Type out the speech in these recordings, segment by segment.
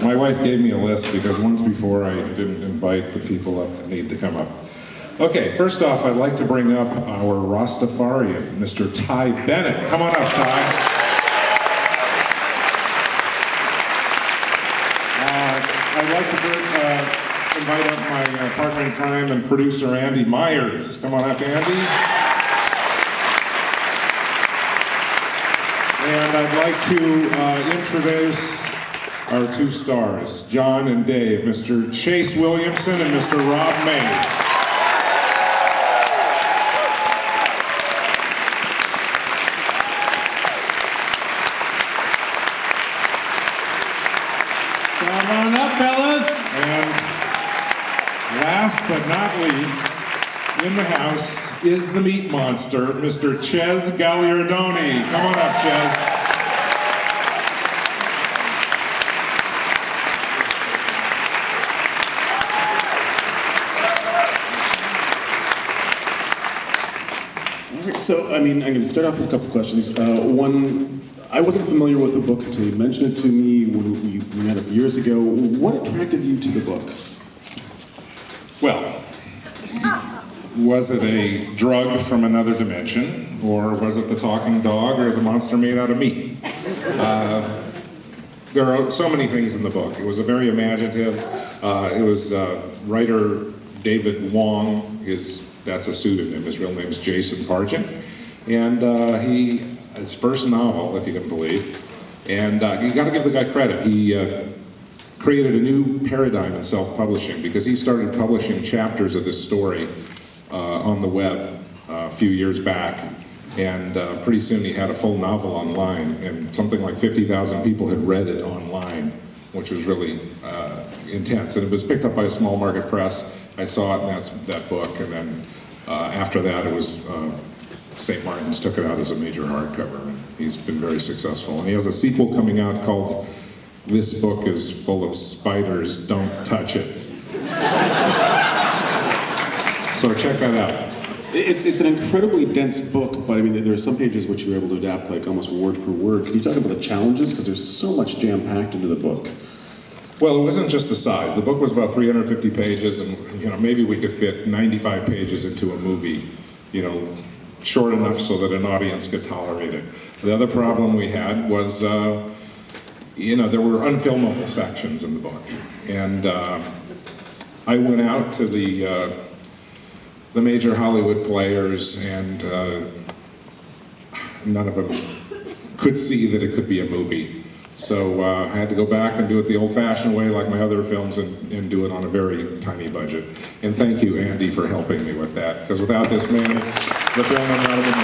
My wife gave me a list because once before I didn't invite the people up that need to come up. Okay, first off, I'd like to bring up our Rastafarian, Mr. Tai Bennet. Come on up, Tai. I'd like to invite up my partner in crime and producer, Andy Meyers. Come on up, Andy. And I'd like to introduce our two stars, John and Dave, Mr. Chas Williamson and Mr. Ron Mayes. Come on up, fellas. And last but not least, in the house is the meat monster, Mr. Chas Gaillardoni. Come on up, Chas. So, I'm going to start off with a couple of questions. One, I wasn't familiar with the book until you mentioned it to me when we met up years ago. What attracted you to the book? Well, was it a drug from another dimension, or was it the talking dog, or the monster made out of meat? There are so many things in the book. It was a very imaginative. It was writer David Wong. That's a pseudonym. His real name is Jason Pargin. And his first novel, if you can believe, and you got to give the guy credit. He created a new paradigm in self-publishing because he started publishing chapters of this story on the web a few years back. And pretty soon he had a full novel online, and something like 50,000 people had read it online, which was really intense. And it was picked up by a small market press. I saw it, and that's that book. And then after that, it was St. Martin's took it out as a major hardcover. And he's been very successful. And he has a sequel coming out called "This Book is Full of Spiders, Don't Touch It." So check that out. It's an incredibly dense book, but I mean, there are some pages which you were able to adapt like almost word for word. Can you talk about the challenges? Because there's so much jam-packed into the book. Well, it wasn't just the size. The book was about 350 pages, and maybe we could fit 95 pages into a movie, short enough so that an audience could tolerate it. The other problem we had was, there were unfilmable sections in the book, and I went out to the major Hollywood players, and none of them could see that it could be a movie. So I had to go back and do it the old-fashioned way, like my other films, and do it on a very tiny budget. And thank you, Andy, for helping me with that, because without this man, the film would not have been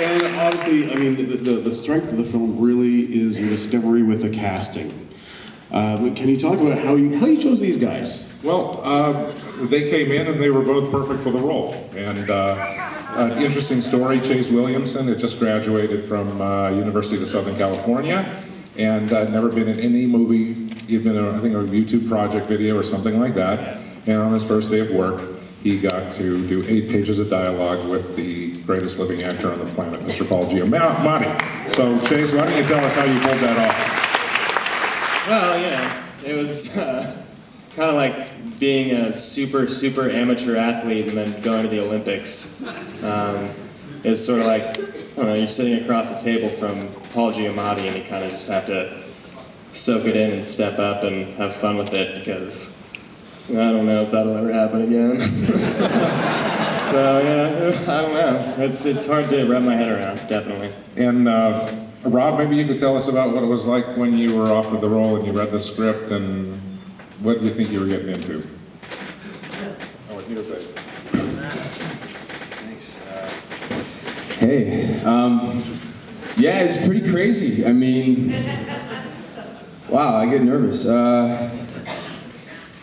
made. And obviously, I mean, the strength of the film really is your discovery with the casting. Can you talk about how you chose these guys? Well, they came in and they were both perfect for the role. And an interesting story, Chas Williamson had just graduated from University of Southern California and never been in any movie. He'd been in, I think, a YouTube project video or something like that. And on his first day of work, he got to do 8 pages of dialogue with the greatest living actor on the planet, Mr. Paul Giamatti. So, Chas, why don't you tell us how you pulled that off? Well, it was kind of like being a super amateur athlete and then going to the Olympics. It was sort of like, I don't know, you're sitting across the table from Paul Giamatti and you kind of just have to soak it in and step up and have fun with it, because I don't know if that'll ever happen again. so yeah, I don't know. It's hard to wrap my head around, definitely. And Rob, maybe you could tell us about what it was like when you were offered the role and you read the script, and what did you think you were getting into? Oh, what you say? Thanks. Hey, yeah, it's pretty crazy. I mean, wow, I get nervous.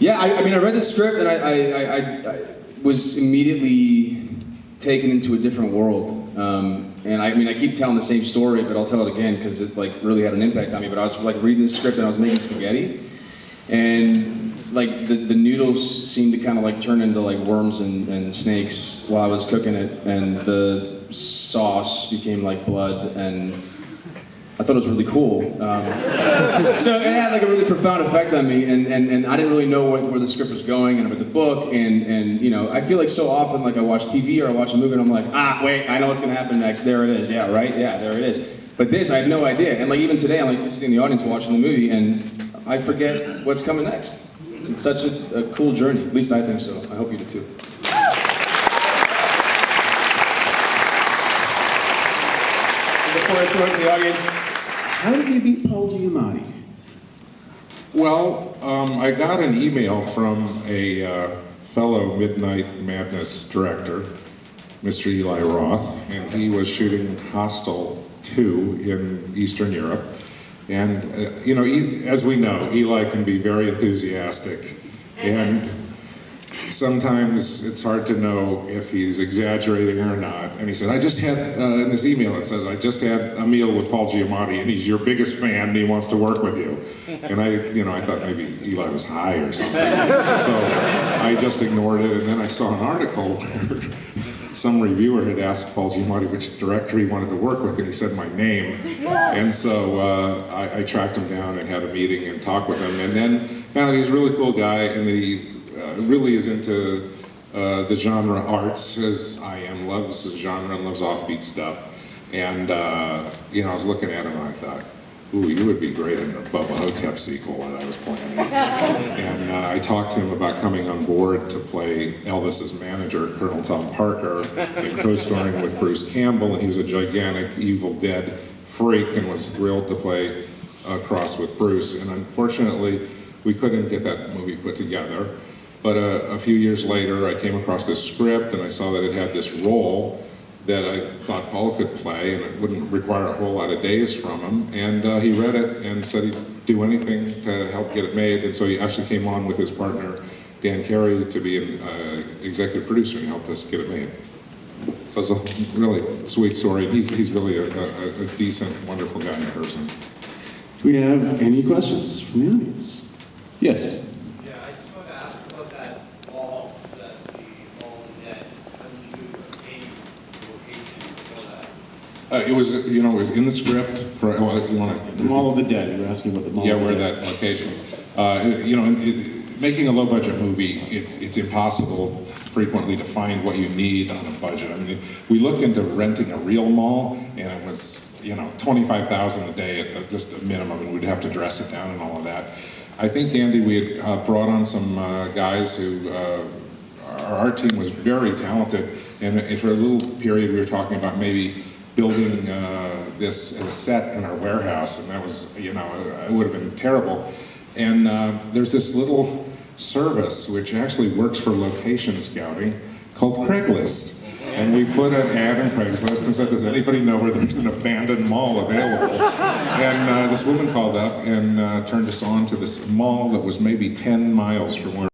Yeah, I mean, I read the script and I was immediately taken into a different world. And I mean, I keep telling the same story, but I'll tell it again because it like really had an impact on me. But I was like reading the script and I was making spaghetti, and like the noodles seemed to kind of like turn into like worms and snakes while I was cooking it, and the sauce became like blood, and I thought it was really cool. So it had like a really profound effect on me, and I didn't really know where the script was going and about the book, and you know, I feel like so often like I watch TV or I watch a movie and I'm like, ah, wait, I know what's gonna happen next. There it is. Yeah, right. Yeah, there it is. But this, I had no idea. And like even today, I'm like sitting in the audience watching the movie, and I forget what's coming next. It's such a cool journey. At least I think so. I hope you do too. Before I throw it to the audience, how did you beat Paul Giamatti? Well, I got an email from a fellow Midnight Madness director, Mr. Eli Roth, and he was shooting Hostel 2 in Eastern Europe. And, you know, as we know, Eli can be very enthusiastic, and sometimes it's hard to know if he's exaggerating or not. And he said, I just had, in this email it says, I just had a meal with Paul Giamatti, and he's your biggest fan, and he wants to work with you. And I thought maybe Eli was high or something. So I just ignored it, and then I saw an article where some reviewer had asked Paul Giamatti which director he wanted to work with, and he said my name. And so I tracked him down and had a meeting and talked with him, and then found out he's a really cool guy, and that he really is into the genre arts, as I am, loves the genre and loves offbeat stuff. And you know, I was looking at him and I thought, ooh, you would be great in the Bubba Hotep sequel that I was planning. And I talked to him about coming on board to play Elvis's manager, Colonel Tom Parker, and co-starring with Bruce Campbell, and he was a gigantic Evil Dead freak and was thrilled to play across with Bruce. And unfortunately, we couldn't get that movie put together. But a few years later, I came across this script and I saw that it had this role that I thought Paul could play, and it wouldn't require a whole lot of days from him. And he read it and said he'd do anything to help get it made. And so he actually came on with his partner, Dan Carey, to be an executive producer and helped us get it made. So it's a really sweet story. He's really a decent, wonderful guy in person. Do we have any questions from the audience? Yes. It was, you know, it was in the script for, you want to... The Mall of the Dead, you were asking about the Mall of the where Dead. that location. You know, making a low-budget movie, it's impossible frequently to find what you need on a budget. I mean, we looked into renting a real mall, and it was, you know, $25,000 a day at just a minimum, and we'd have to dress it down and all of that. I think, Andy, we had brought on some guys who, our team was very talented, and for a little period we were talking about maybe building this as a set in our warehouse, and that was, you know, it would have been terrible. And there's this little service which actually works for location scouting called Craigslist. And we put an ad in Craigslist and said, does anybody know where there's an abandoned mall available? And this woman called up and turned us on to this mall that was maybe 10 miles from where